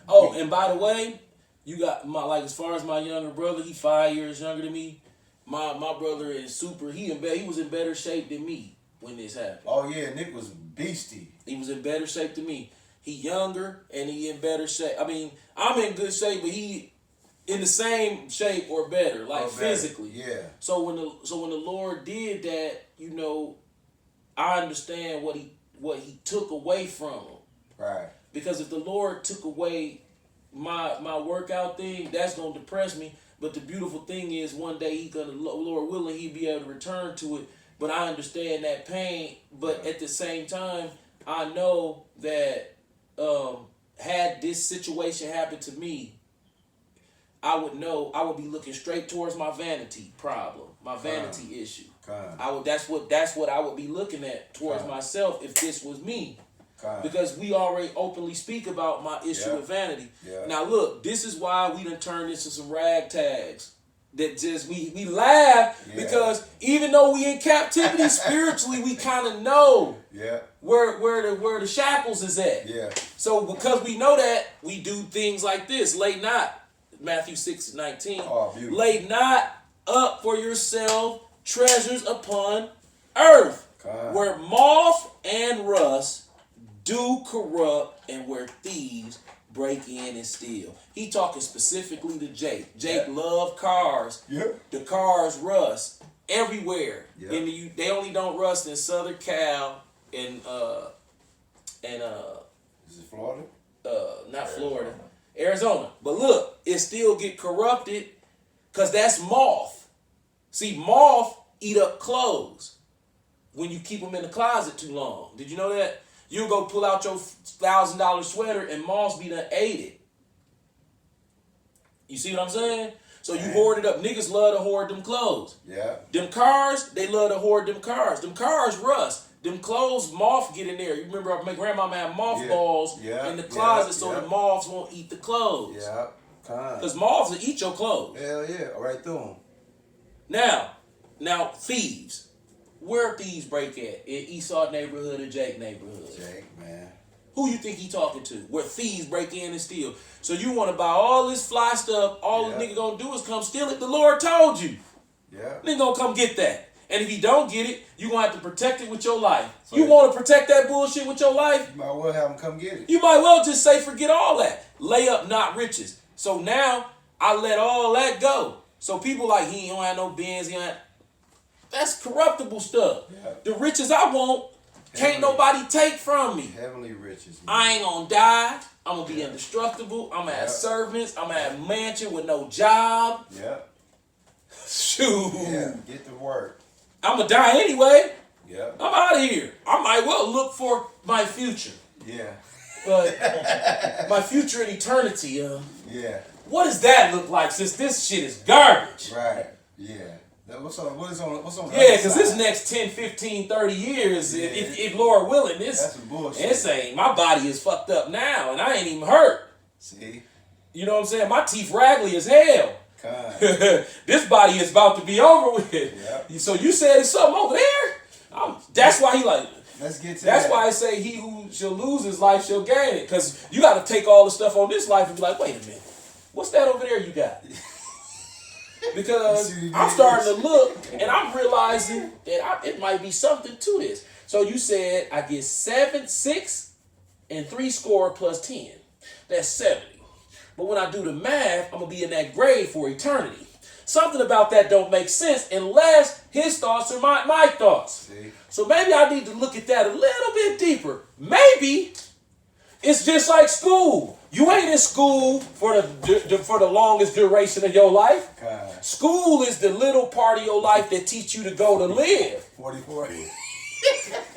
Oh, week. and by the way, you got my like as far as my younger brother, he 5 years younger than me. My brother is super. He was in better shape than me when this happened. Oh yeah, Nick was beastie. He was in better shape than me. He younger and he in better shape. I mean, I'm in good shape, but he in the same shape or better, like Or better. physically. Yeah. So when the Lord did that, you know, I understand what he took away from him. Right. Because if the Lord took away my workout thing, that's gonna depress me. But the beautiful thing is, one day he gonna, Lord willing, he'd be able to return to it. But I understand that pain. But at the same time, I know that had this situation happened to me, I would know I would be looking straight towards my vanity problem, my vanity issue. That's what I would be looking at towards myself if this was me. Because we already openly speak about my issue with vanity. Yeah. Now look, this is why we done turned into some ragtags. That just we laugh because even though we in captivity spiritually, we kind of know where the shackles is at. Yeah. So because we know that, we do things like this. Lay not, Matthew 6:19. Oh, beautiful. Lay not up for yourself treasures upon earth, where moth and rust do corrupt, and where thieves break in and steal. He talking specifically to Jake. Jake loved cars. Yep. The cars rust everywhere. Yep. They only don't rust in Southern Cal and Is it Florida? not Florida, Arizona. But look, it still get corrupted because that's moth. See, moth eat up clothes when you keep them in the closet too long. Did you know that? You go pull out your $1,000 sweater and moths be done ate it. You see what I'm saying? So you hoard it up. Niggas love to hoard them clothes. Yeah. Them cars, they love to hoard them cars. Them cars rust. Them clothes, moth get in there. You remember my grandmama had mothballs in the closet so the moths won't eat the clothes. Yeah. Because moths will eat your clothes. Hell yeah. Right through them. Now, thieves. Where thieves break at? In Esau neighborhood or Jake neighborhood? Jake, man. Who you think he talking to? Where thieves break in and steal. So you want to buy all this fly stuff, all the nigga gonna do is come steal it. The Lord told you. Yeah. Nigga gonna come get that. And if you don't get it, you gonna have to protect it with your life. So you want to protect that bullshit with your life? You might well have him come get it. You might well just say forget all that. Lay up not riches. So now I let all that go. So people like he don't have no Benz, he don't have, that's corruptible stuff. Yeah. The riches I want, can't nobody take from me. Heavenly riches, man. I ain't gonna die. I'm gonna be indestructible. I'm gonna have servants. I'm gonna have a mansion with no job. Yeah. Shoot. Yeah. Get to work. I'm gonna die anyway. Yeah. I'm out of here. I might well look for my future. Yeah. But my future in eternity, Yeah. what does that look like since this shit is garbage? Right. Yeah. What's on the Yeah, other because side? this next 10, 15, 30 years, if Lord willing, That's some bullshit. this ain't, my body is fucked up now, and I ain't even hurt. See? You know what I'm saying? My teeth raggly as hell. This body is about to be over with. Yeah. So you said it's something over there? That's why he like, Let's get to that's that. why I say he who shall lose his life shall gain it. Because you got to take all the stuff on this life and be like, wait a minute, what's that over there you got? Because I'm starting to look and I'm realizing that it might be something to this. So you said I get 6 and 3 score plus 10. That's 70. But when I do the math, I'm going to be in that grade for eternity. Something about that don't make sense unless his thoughts are my thoughts. See? So maybe I need to look at that a little bit deeper. Maybe it's just like school. You ain't in school for the longest duration of your life. School is the little part of your life that teach you to go to live. 44.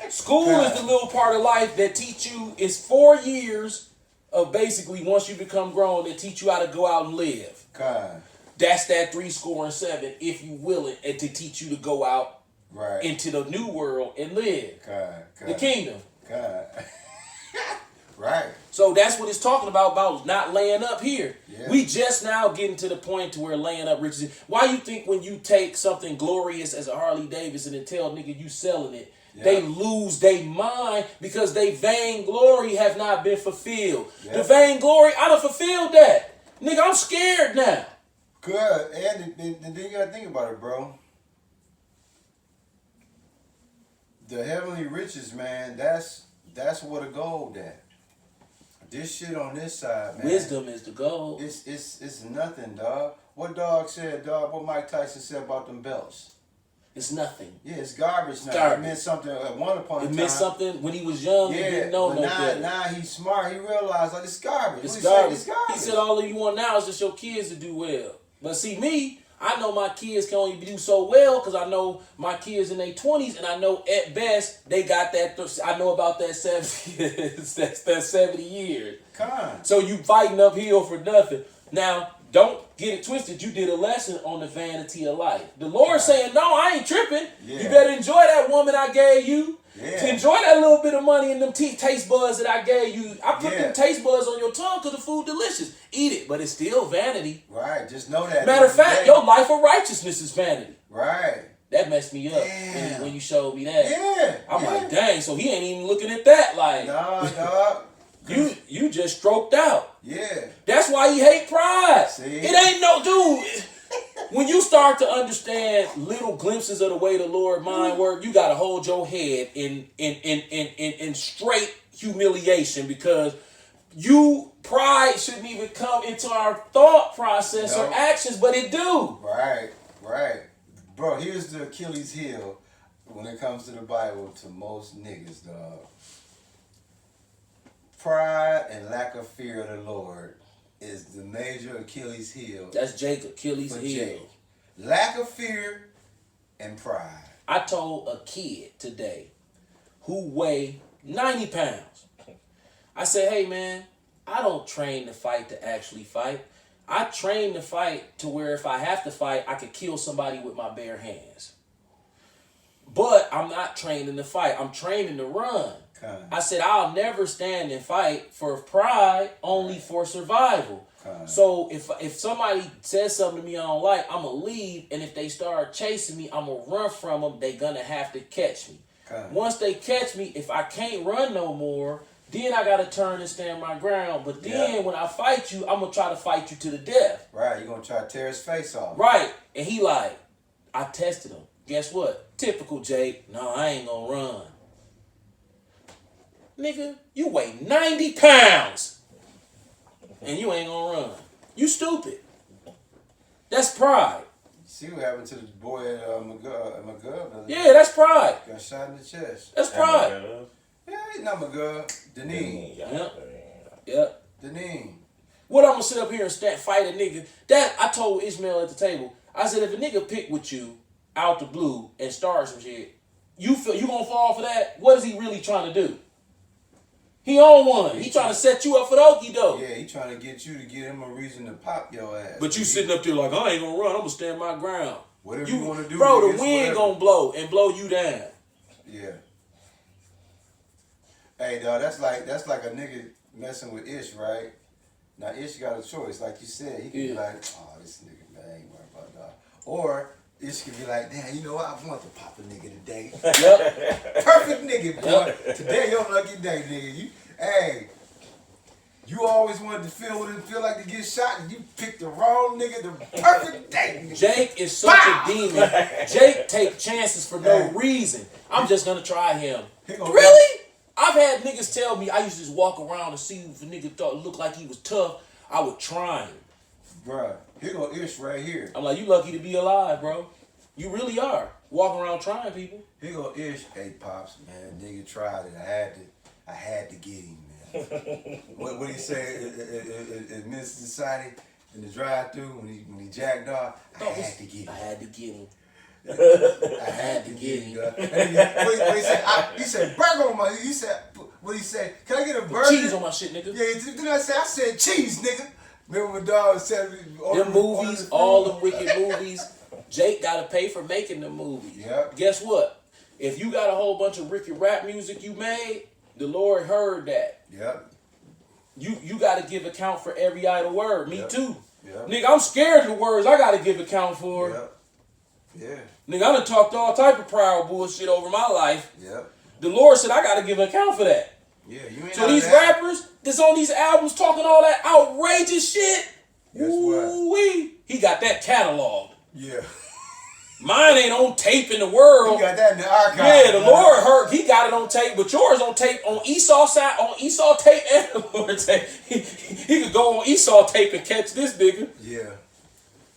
School is the little part of life that teach you, is 4 years of basically once you become grown that teach you how to go out and live. That's that 3 score and 7 if you will it, and to teach you to go out into the new world and live. The kingdom. Right. So that's what it's talking about not laying up here. Yeah. We just now getting to the point to where laying up riches. Why you think when you take something glorious as a Harley Davidson and tell nigga you selling it, they lose their mind because they vainglory have not been fulfilled. The vainglory, I done fulfilled that. Nigga, I'm scared now. Good. And then you gotta think about it, bro. The heavenly riches, man, that's where the gold at. This shit on this side, man. Wisdom is the goal. It's nothing, dog. What dog said, dog? What Mike Tyson said about them belts? It's nothing. Yeah, it's garbage now. Garbage. It meant something at one upon a time. It meant something when he was young. He didn't know no better. Now he's smart. He realized, like, it's garbage. It's What garbage. It's garbage. He said all you want now is just your kids to do well. But see me, I know my kids can only do so well because I know my kids in their 20s, and I know at best they got that. I know about that 70 years. Come on. So you fighting uphill for nothing. Now, don't get it twisted. You did a lesson on the vanity of life. The Lord saying, no, I ain't tripping. Yeah. You better enjoy that woman I gave you. Yeah. To enjoy that little bit of money and them taste buds that I gave you. I put Yeah. them taste buds on your tongue because the food delicious. Eat it, but it's still vanity. Right. Just know that. Matter of fact, your life of righteousness is vanity. Right. That messed me up Damn. when you showed me that. Yeah. I'm like, dang, so he ain't even looking at that like. Nah, dog. You just stroked out. Yeah. That's why he hate pride. See? It ain't no dude. When you start to understand little glimpses of the way the Lord mind work, you gotta hold your head in straight humiliation because pride shouldn't even come into our thought process or actions, but it do. Right. Right. Bro, here's the Achilles heel when it comes to the Bible to most niggas, dog. Pride and lack of fear of the Lord is the major Achilles heel. That's Jacob, Achilles for heel. Jake. Lack of fear and pride. I told a kid today who weighed 90 pounds. I said, hey man, I don't train to fight to actually fight. I train to fight to where if I have to fight, I could kill somebody with my bare hands. But I'm not training to fight. I'm training to run. I said, I'll never stand and fight for pride, only for survival. So if somebody says something to me I don't like, I'm going to leave. And if they start chasing me, I'm going to run from them. They're going to have to catch me. Once they catch me, if I can't run no more, then I got to turn and stand my ground. But then when I fight you, I'm going to try to fight you to the death. Right, you're going to try to tear his face off. Right. And he like, I tested him. Guess what? Typical Jake. No, I ain't going to run. Nigga, you weigh 90 pounds and you ain't gonna run. You stupid. That's pride. See what happened to the boy at McGov? Yeah, that's pride. Got shot in the chest. That's pride. Yeah, he's not McGov. Deneen. Yep. Deneen. What I'm gonna sit up here and fight a nigga? That I told Ishmael at the table. I said, if a nigga pick with you out the blue and start some shit, you gonna fall for that? What is he really trying to do? He on one. He trying to set you up for the okie doke. Yeah, he trying to get you to give him a reason to pop your ass. But you sitting up there like, I ain't gonna run. I'm gonna stand my ground. Whatever you want to do. Bro, the wind gonna blow and blow you down. Yeah. Hey, dog, that's like a nigga messing with Ish, right? Now Ish got a choice, like you said. He can be like, oh, this nigga, man, I ain't worried about that. Or Ish can be like, damn, you know what? I want to pop a nigga today. Yep. Perfect nigga, boy. Today your lucky day, nigga. You always wanted to feel what it feel like to get shot, and you picked the wrong nigga the perfect day. Nigga. Jake is such a demon. Jake take chances for no reason. I'm just gonna try him. Really? I've had niggas tell me I used to just walk around and see if a nigga looked like he was tough. I would try him. Bruh, here go Ish right here. I'm like, you lucky to be alive, bro. You really are. Walking around trying people. Here go Ish. Hey, Pops, man, nigga tried it. I had to get him, man. what he say in Men's Society in the drive-thru when he jacked off? I had to get him. I had to get him. I had to get him. He said burger on my. He said what he said? Can I get a burger? Cheese on my shit, nigga. Yeah. Then I said cheese, nigga. Remember when dog said them movies, all the wicked movies. Jake got to pay for making the movies. Yep. Guess what? If you got a whole bunch of Ricky rap music you made, the Lord heard that. Yep. You got to give account for every idle word. Me Yep. too. Yep. Nigga, I'm scared of the words I got to give account for. Yep. Yeah. Nigga, I done talked all type of proud bullshit over my life. Yep. The Lord said I got to give account for that. Yeah. You ain't So out of these that. rappers that's on these albums talking all that outrageous shit, Guess what? ooh-wee, he got that catalog. Yeah. Mine ain't on tape in the world. You got that in the archive. Yeah, the man. Lord heard. He got it on tape, but yours on tape on Esau side, on Esau tape and the Lord tape. He could go on Esau tape and catch this nigga. Yeah.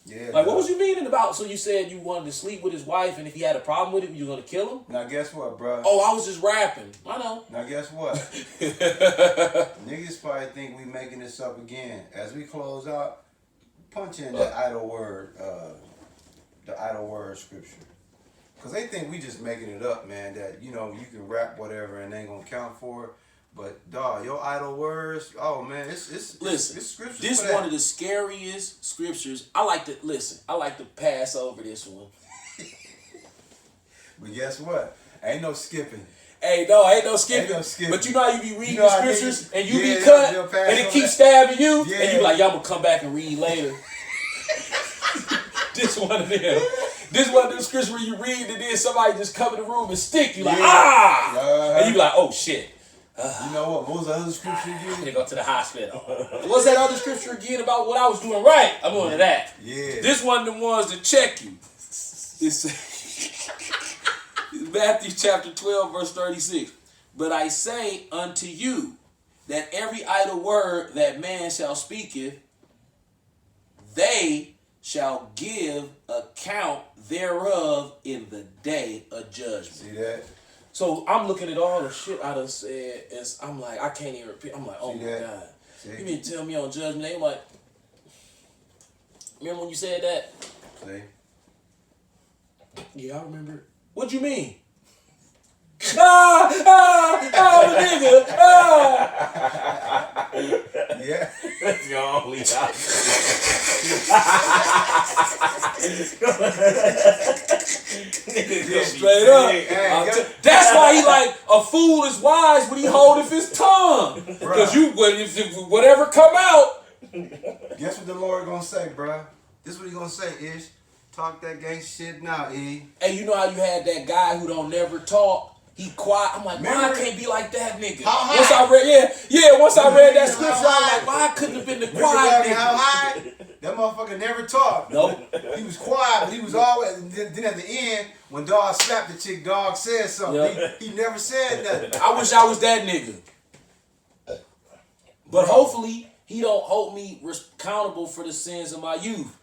Yeah. Like, what was you meaning about? So you said you wanted to sleep with his wife, and if he had a problem with it, you were gonna kill him? Now guess what, bro? Oh, I was just rapping. I know. Now guess what? Niggas probably think we making this up again. As we close out, punch in that idle word, the idle word scripture. Cause they think we just making it up, man. That you can rap whatever and they ain't gonna count for it. But dog, your idle words, oh man, it's Listen, it's scripture. this for that. one of the scariest scriptures. I like to pass over this one. But guess what? Ain't no skipping. Hey, no, ain't no skipping. Ain't no skipping. But you know how you be reading You know the how scriptures niggas- and you yeah, be cut they'll pass and it on keeps that. stabbing you Yeah. and you be like, y'all gonna come back and read later. This one of them. This one of them scriptures where you read and then somebody just come in the room and stick you like, Yeah. ah! And you be like, oh shit. You know what? What was the other scripture again? They go to the hospital. What's that other scripture again about what I was doing right? I'm going to that. Yeah. This one of the ones that check you. It's Matthew chapter 12, verse 36. But I say unto you that every idle word that man shall speaketh, they shall give account thereof in the day of judgment. See that? So I'm looking at all the shit I done said, and I'm like, I can't even repeat. I'm like, oh See my that? God. See? You mean to tell me on Judgment Day? I'm like, remember when you said that? See? Yeah, I remember it. What you mean? Nigga. Yeah. That's your only option. Straight up. Hey, That's why he like, a fool is wise when he holdeth his tongue. Because if whatever come out. Guess what the Lord gonna say, bruh? This what he gonna say, Ish. Talk that gang shit now, E. And you know how you had that guy who don't never talk? He quiet. I'm like, why I Remember? can't be like that nigga? How high? Once I read, once I read that How scripture, high? I'm like, why I couldn't have been the Remember quiet back how nigga? high? That motherfucker never talked. Nope. He was quiet, but he was always. And then at the end, when Dog slapped the chick, Dog said something. Yep. He never said nothing. I wish I was that nigga. But hopefully, he don't hold me accountable for the sins of my youth.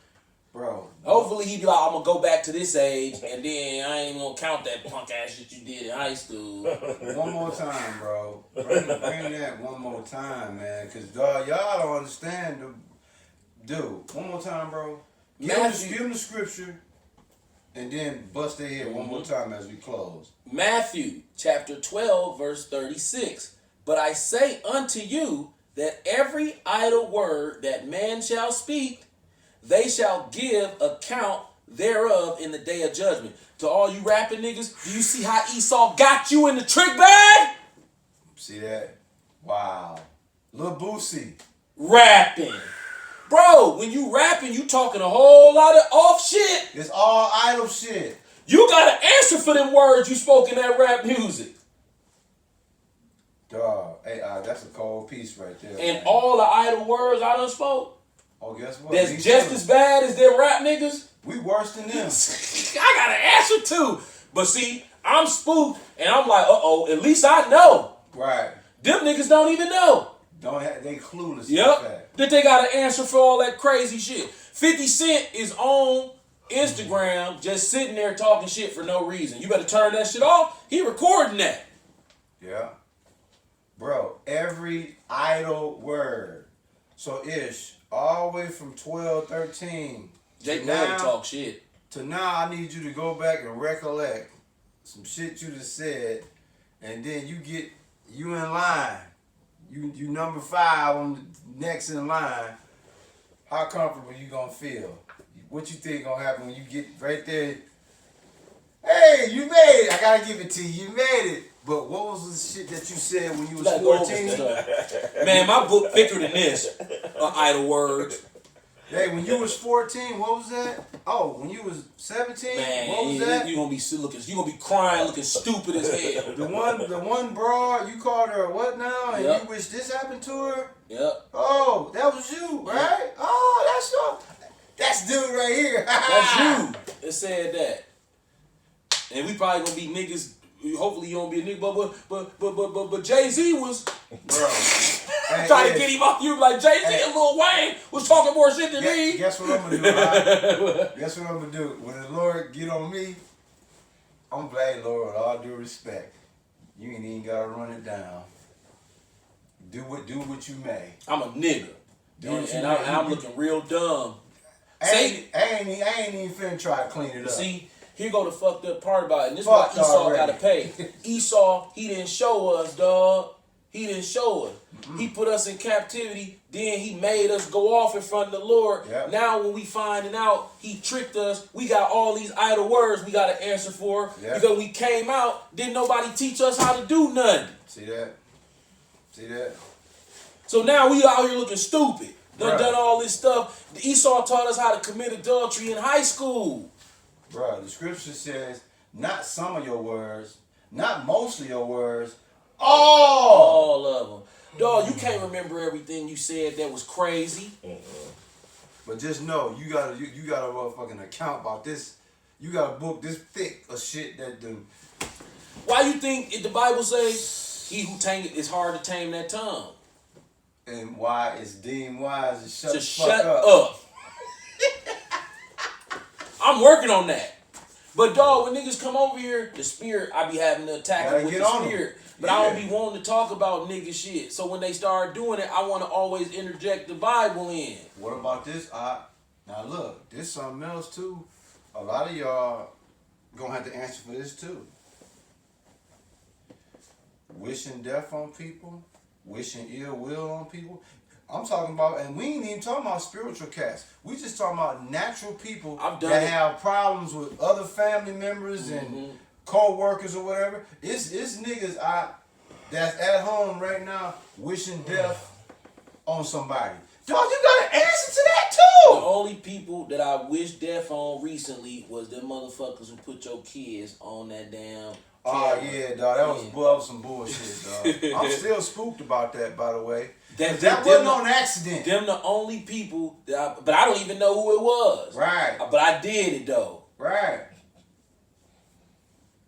Bro. Hopefully, he be like, I'm gonna go back to this age, and then I ain't even gonna count that punk ass shit you did in high school. One more time, bro. Bring that one more time, man. Cause dog, y'all don't understand. Dude, one more time, bro. Give them the scripture, and then bust their head one more time as we close. Matthew chapter 12, verse 36. But I say unto you that every idle word that man shall speak, they shall give account thereof in the day of judgment. To all you rapping niggas, do you see how Esau got you in the trick bag? See that? Wow. Lil Boosie. Rapping. Bro, when you rapping, you talking a whole lot of off shit. It's all idle shit. You got to answer for them words you spoke in that rap music. Dog. Hey, that's a cold piece right there. And man. all the idle words I done spoke, Oh, guess what? that's Me just too. as bad as them rap niggas. We worse than them. I got an answer too. But see, I'm spooked and I'm like, uh-oh, at least I know. Right. Them niggas don't even know. They clueless. with Yep. that. That they got an answer for all that crazy shit. 50 Cent is on Instagram just sitting there talking shit for no reason. You better turn that shit off. He recording that. Yeah. Bro, every idle word. So Ish, all the way from 12, 13 Jake to Lloyd now, talk shit. to now, I need you to go back and recollect some shit you just said, and then you in line. You number 5 on the next in line. How comfortable you gonna feel? What you think gonna happen when you get right there? Hey, you made it. I gotta give it to you. You made it. But what was the shit that you said when you was Like, go over 14? stuff. Man, my book thicker than this. Idle words. Hey, when you was 14, what was that? Oh, when you was 17, Man, what was that? you gonna be looking, you gonna be crying, looking stupid as hell. The one broad, you called her what now? And Yep. you wish this happened to her? Yep. Oh, that was you, right? Oh, that's dude right here. That's you that said that. And we probably gonna be niggas. Hopefully you don't be a nigga, but Jay-Z was Bro. Hey, trying to get him off you like Jay-Z and Lil Wayne was talking more shit than me. Guess what I'm gonna do? Right? Guess what I'm gonna do? When the Lord get on me, I'm glad, Lord, with all due respect. You ain't even gotta run it down. Do what you may. I'm a nigga. Do what you And may. I'm looking real dumb. I ain't even finna try to clean it up. See, here go the fucked up part about it. And this is Fucked why Esau already. gotta pay. Esau, he didn't show us, dog. He didn't show us. Mm-hmm. He put us in captivity. Then he made us go off in front of the Lord. Yep. Now when we finding out he tricked us, we got all these idle words we got to answer for. Yep. Because we came out, didn't nobody teach us how to do nothing. See that? See that? So now we out here looking stupid. Right. Done all this stuff. Esau taught us how to commit adultery in high school. Bro, the scripture says, not some of your words, not most of your words, all. All of them. Dog, you can't remember everything you said that was crazy. But just know, you gotta motherfucking account about this. You got a book this thick of shit that the Why you think the Bible say, he who tameth it's hard to tame that tongue? and why it's deemed wise to shut To the fuck shut up. up. I'm working on that. But dog, when niggas come over here, the spirit, I be having to attack Gotta them with get the on 'em. spirit. But I don't Yeah. be wanting to talk about nigga shit. So when they start doing it, I want to always interject the Bible in. What about this? Now look, this something else too. A lot of y'all gonna have to answer for this too. Wishing death on people, wishing ill will on people. I'm talking about, and we ain't even talking about spiritual cats. We just talking about natural people I've done that it. have problems with other family members and co-workers or whatever. It's niggas that's at home right now wishing death on somebody. Dog, you gotta answer to that The too. only people that I wish death on recently was them motherfuckers who put your kids on that damn Oh camera. yeah, dog. That was Yeah. above some bullshit, dog. I'm still spooked about that, by the way. That- That them- wasn't on accident. Them the only people that but I don't even know who it was. Right, But I did it though. right,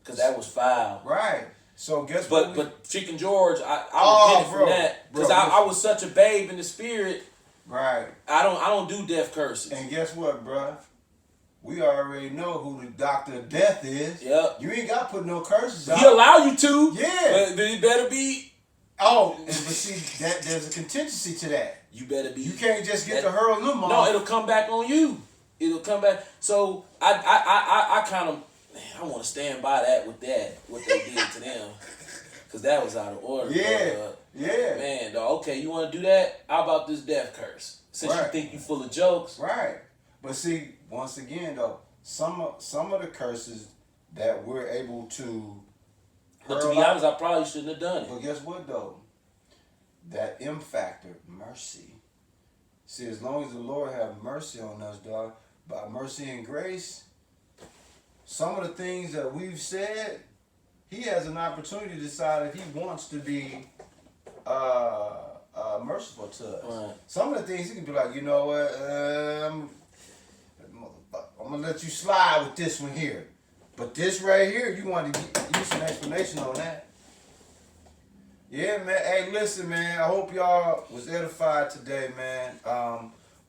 Cause that was foul. right. So guess what? But Chicken George, I Oh, repented bro. from that. Because Bro, I was such a babe in the spirit. Right. I don't do death curses. And guess what, bruh? We already know who the doctor of death is. Yep. You ain't got to put no curses out. He allow you to. Yeah. But it better be. But see, that there's a contingency to that. You better be. You can't just get that- to hurl them off. No, it'll come back on you. It'll come back. So I kind of I want to stand by that with that what they did to them, cause that was out of order. Yeah. Dog. Yeah. Man, dog. Okay, you want to do that? How about this death curse? Since you Right. think you full of jokes. Right. But see, once again though, some of the curses that we're able to But to hurl be out- honest, I probably shouldn't have done it. But guess what though? That M factor, mercy. See, as long as the Lord have mercy on us, dog, by mercy and grace, some of the things that we've said, he has an opportunity to decide if he wants to be merciful to us. Right. Some of the things he can be like, you know what, I'm gonna let you slide with this one here. But this right here, you want to use an explanation on that. Yeah, man. Hey, listen, man. I hope y'all was edified today, man.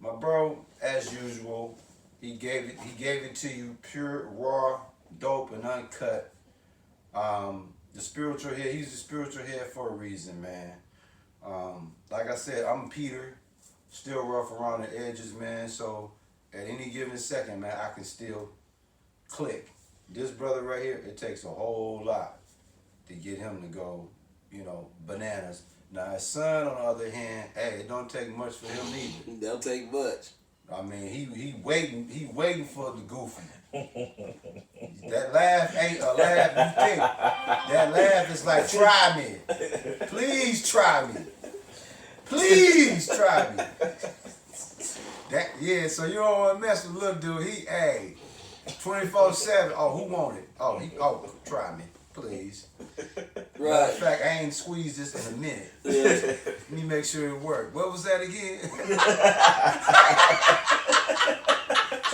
My bro, as usual, he gave it to you pure, raw, dope, and uncut. The spiritual head, he's the spiritual head for a reason, man. Like I said, I'm Peter, still rough around the edges, man. So at any given second, man, I can still click. This brother right here, it takes a whole lot to get him to go, bananas. Now his son, on the other hand, hey, it don't take much for him either. They'll take much. I mean, he waiting for the goofy. That laugh ain't a laugh you think. That laugh is like, try me. Please try me. Please try me. Yeah, so you don't want to mess with little dude. He, 24/7. Oh, who want it? Try me. Please. Matter of fact, I ain't squeezed this in a minute. Yeah. Let me make sure it worked. What was that again?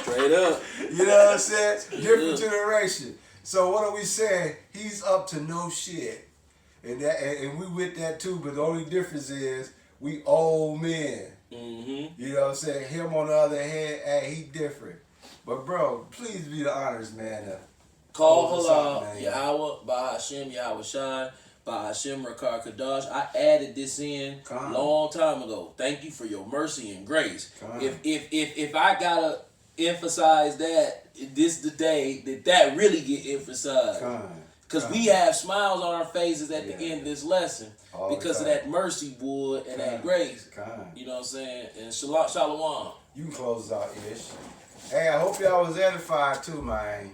Straight up. You know what I'm saying? Different generation. So what are we saying? He's up to no shit. And we with that too, but the only difference is we old men. Mm-hmm. You know what I'm saying? Him on the other hand, he different. But bro, please be the honors, man. Call What's halal, up, man? Yahweh, Bahashem, Yahweh Shai, Bahashem, Rakar Kadash. I added this in Come. long time ago. Thank you for your mercy and grace. Come. If I gotta emphasize that, this the day that really get emphasized. Because we have smiles on our faces at the end of this lesson All because of that mercy, boy, and that grace. You know what I'm saying? And shalom. You can close us out, Ish. Hey, I hope y'all was edified too, man.